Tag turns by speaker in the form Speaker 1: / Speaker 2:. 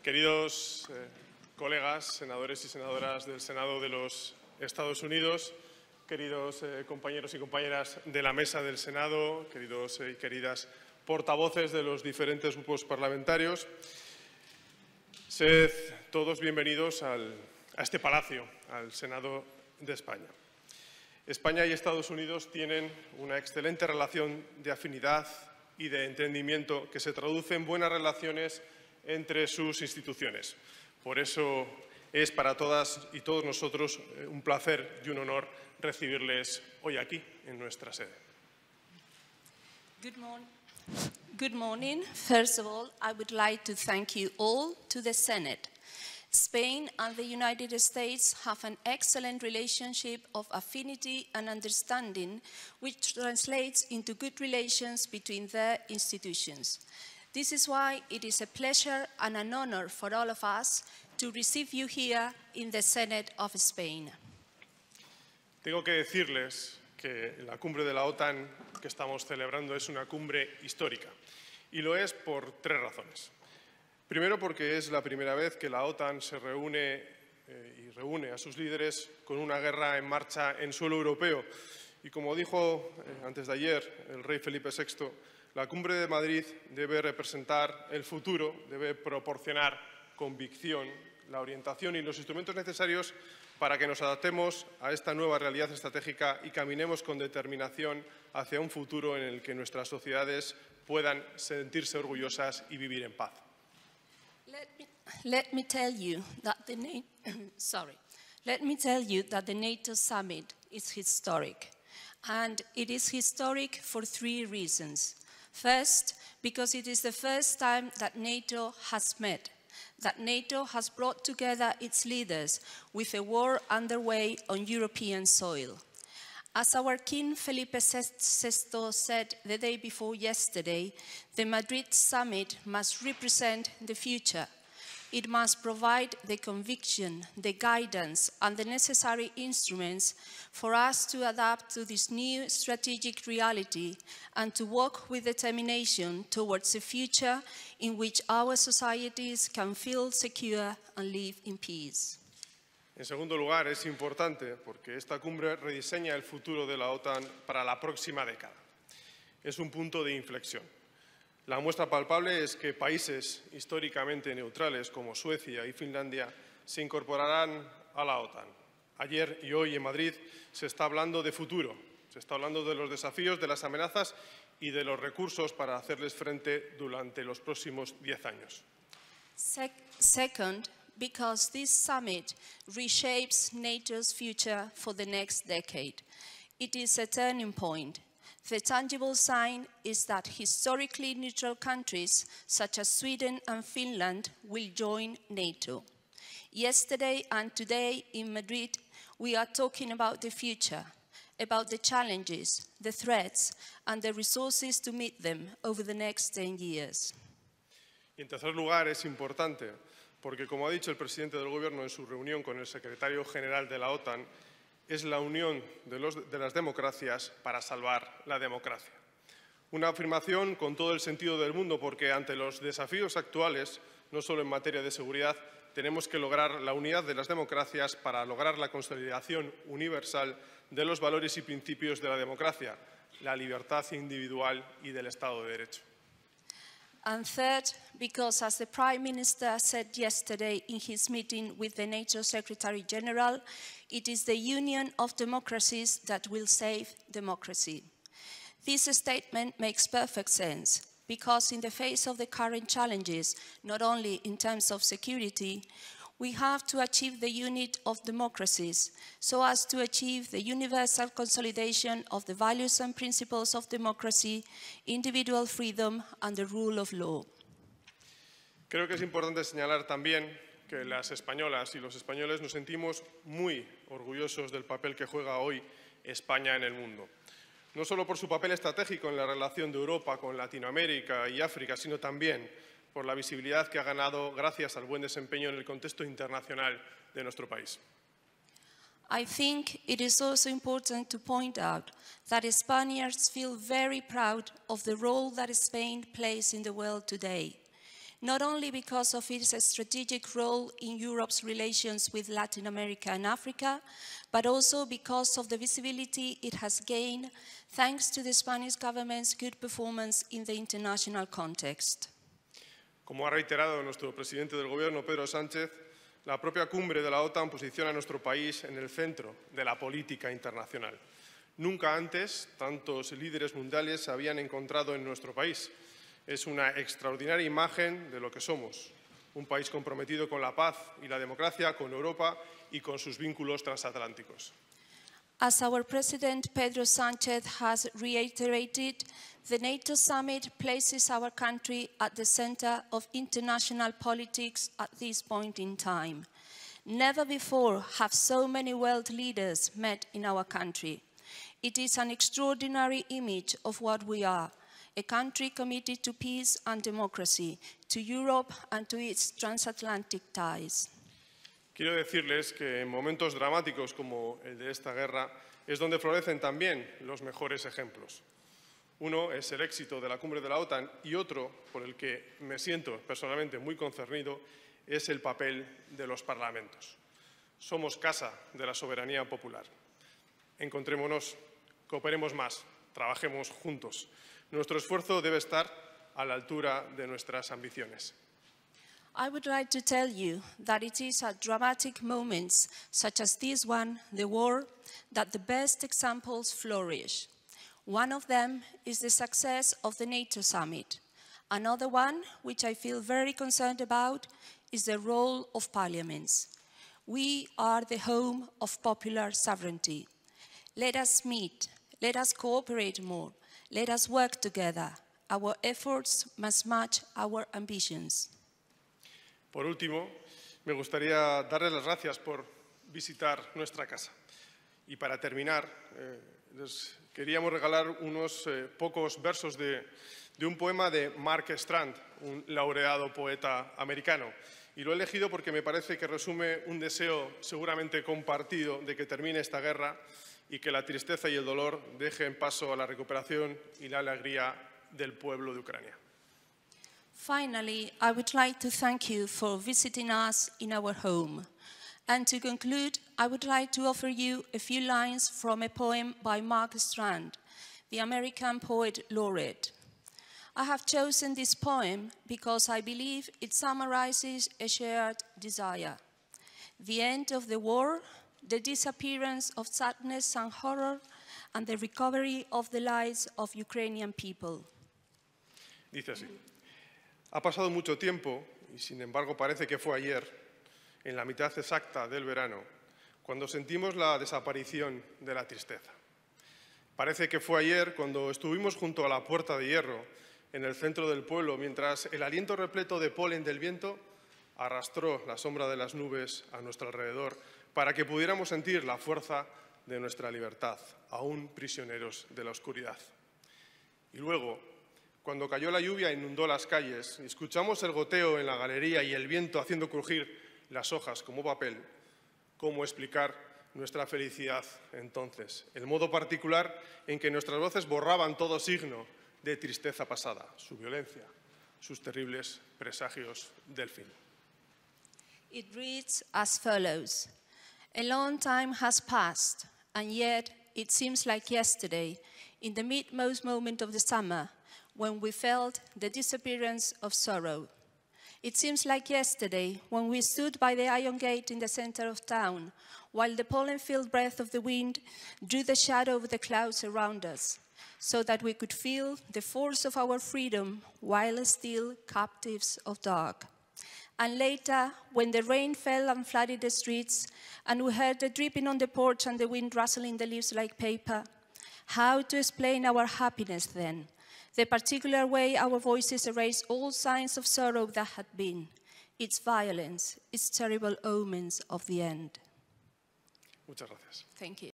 Speaker 1: Queridos colegas, senadores y senadoras del Senado de los Estados Unidos, queridos compañeros y compañeras de la mesa del Senado, queridos y queridas portavoces de los diferentes grupos parlamentarios, sed todos bienvenidos a este palacio, al Senado de España. España y Estados Unidos tienen una excelente relación de afinidad y de entendimiento que se traduce en buenas relaciones entre sus instituciones. Por eso es para todas y todos nosotros un placer y un honor recibirles hoy aquí, en nuestra sede.
Speaker 2: Good morning. First of all, I would like to thank you all to the Senate. Spain and the United States have an excellent relationship of affinity and understanding, which translates into good relations between their institutions. This is why it is a pleasure and an honor for all of us to receive you here in the Senate of Spain.
Speaker 1: Tengo que decirles que la cumbre de la OTAN que estamos celebrando es una cumbre histórica, y lo es por tres razones. Primero, porque es la primera vez que la OTAN se reúne a sus líderes con una guerra en marcha en suelo europeo. Y como dijo antes de ayer el rey Felipe VI, la cumbre de Madrid debe representar el futuro, debe proporcionar convicción, la orientación y los instrumentos necesarios para que nos adaptemos a esta nueva realidad estratégica y caminemos con determinación hacia un futuro en el que nuestras sociedades puedan sentirse orgullosas y vivir en paz.
Speaker 2: Let me tell you that the NATO summit is historic, and it is historic for three reasons. First, because it is the first time that NATO has met, that NATO has brought together its leaders with a war underway on European soil. As our King Felipe VI said the day before yesterday, the Madrid summit must represent the future. It must provide the conviction, the guidance, and the necessary instruments for us to adapt to this new strategic reality and to work with determination towards a future in which our societies can feel secure and live in peace.
Speaker 1: En segundo lugar, es importante porque esta cumbre rediseña el futuro de la OTAN para la próxima década. Es un punto de inflexión. La muestra palpable es que países históricamente neutrales como Suecia y Finlandia se incorporarán a la OTAN. Ayer y hoy en Madrid se está hablando de futuro, se está hablando de los desafíos, de las amenazas y de los recursos para hacerles frente durante los próximos 10 años.
Speaker 2: Second, because this summit reshapes NATO's future for the next decade. It is a turning point. The tangible sign is that historically neutral countries such as Sweden and Finland will join NATO. Yesterday and today in Madrid, we are talking about the future, about the challenges, the threats, and the resources to meet them over the next 10 years.
Speaker 1: Y en tercer lugar, es importante porque, como ha dicho el presidente del Gobierno en su reunión con el secretario general de la OTAN, es la unión de las democracias para salvar la democracia. Una afirmación con todo el sentido del mundo porque ante los desafíos actuales, no solo en materia de seguridad, tenemos que lograr la unidad de las democracias para lograr la consolidación universal de los valores y principios de la democracia, la libertad individual y del Estado de Derecho.
Speaker 2: And third, because as the Prime Minister said yesterday in his meeting with the NATO Secretary General, it is the union of democracies that will save democracy. This statement makes perfect sense, because in the face of the current challenges, not only in terms of security, we have to achieve the unity of democracies so as to achieve the universal consolidation of the values and principles of democracy, individual freedom and the rule of law.
Speaker 1: Creo que es importante señalar también que las españolas y los españoles nos sentimos muy orgullosos del papel que juega hoy España en el mundo. No solo por su papel estratégico en la relación de Europa con Latinoamérica y África, sino también por la visibilidad que ha ganado gracias al buen desempeño en el contexto internacional de nuestro país.
Speaker 2: I think it is also important to point out that Spaniards feel very proud of the role that Spain plays in the world today. not only because of its strategic role in Europe's relations with Latin America and Africa, but also because of the visibility it has gained thanks to the Spanish government's good performance in the international context.
Speaker 1: Como ha reiterado nuestro presidente del Gobierno, Pedro Sánchez, la propia cumbre de la OTAN posiciona a nuestro país en el centro de la política internacional. Nunca antes tantos líderes mundiales se habían encontrado en nuestro país. Es una extraordinaria imagen de lo que somos, un país comprometido con la paz y la democracia, con Europa y con sus vínculos transatlánticos.
Speaker 2: As our President Pedro Sánchez has reiterated, the NATO summit places our country at the center of international politics at this point in time. Never before have so many world leaders met in our country. It is an extraordinary image of what we are, a country committed to peace and democracy, to Europe and to its transatlantic ties.
Speaker 1: Quiero decirles que en momentos dramáticos como el de esta guerra es donde florecen también los mejores ejemplos. Uno es el éxito de la cumbre de la OTAN y otro, por el que me siento personalmente muy concernido, es el papel de los parlamentos. Somos casa de la soberanía popular. Encontrémonos, cooperemos más, trabajemos juntos. Nuestro esfuerzo debe estar a la altura de nuestras ambiciones.
Speaker 2: I would like to tell you that it is at dramatic moments such as this one, the war, that the best examples flourish. One of them is the success of the NATO summit. Another one, which I feel very concerned about, is the role of parliaments. We are the home of popular sovereignty. Let us meet, let us cooperate more, let us work together. Our efforts must match our ambitions.
Speaker 1: Por último, me gustaría darles las gracias por visitar nuestra casa. Y para terminar, les queríamos regalar unos pocos versos de un poema de Mark Strand, un laureado poeta americano. Y lo he elegido porque me parece que resume un deseo seguramente compartido de que termine esta guerra y que la tristeza y el dolor dejen paso a la recuperación y la alegría del pueblo de Ucrania.
Speaker 2: Finally, I would like to thank you for visiting us in our home. And to conclude, I would like to offer you a few lines from a poem by Mark Strand, the American poet laureate. I have chosen this poem because I believe it summarizes a shared desire. The end of the war, the disappearance of sadness and horror, and the recovery of the lives of Ukrainian people.
Speaker 1: Dice así. Ha pasado mucho tiempo y, sin embargo, parece que fue ayer, en la mitad exacta del verano, cuando sentimos la desaparición de la tristeza. Parece que fue ayer cuando estuvimos junto a la Puerta de Hierro, en el centro del pueblo, mientras el aliento repleto de polen del viento arrastró la sombra de las nubes a nuestro alrededor para que pudiéramos sentir la fuerza de nuestra libertad, aún prisioneros de la oscuridad. Y luego, cuando cayó la lluvia e inundó las calles, y escuchamos el goteo en la galería y el viento haciendo crujir las hojas como papel, ¿cómo explicar nuestra felicidad entonces? El modo particular en que nuestras voces borraban todo signo de tristeza pasada, su violencia, sus terribles presagios del fin.
Speaker 2: It reads as follows. A long time has passed, and yet it seems like yesterday, in the midmost moment of the summer, when we felt the disappearance of sorrow. It seems like yesterday when we stood by the iron gate in the center of town, while the pollen-filled breath of the wind drew the shadow of the clouds around us, so that we could feel the force of our freedom while still captives of dark. And later, when the rain fell and flooded the streets, and we heard the dripping on the porch and the wind rustling the leaves like paper, how to explain our happiness then? The particular way our voices erased all signs of sorrow that had been, its violence, its terrible omens of the end.
Speaker 1: Muchas gracias.
Speaker 2: Thank you.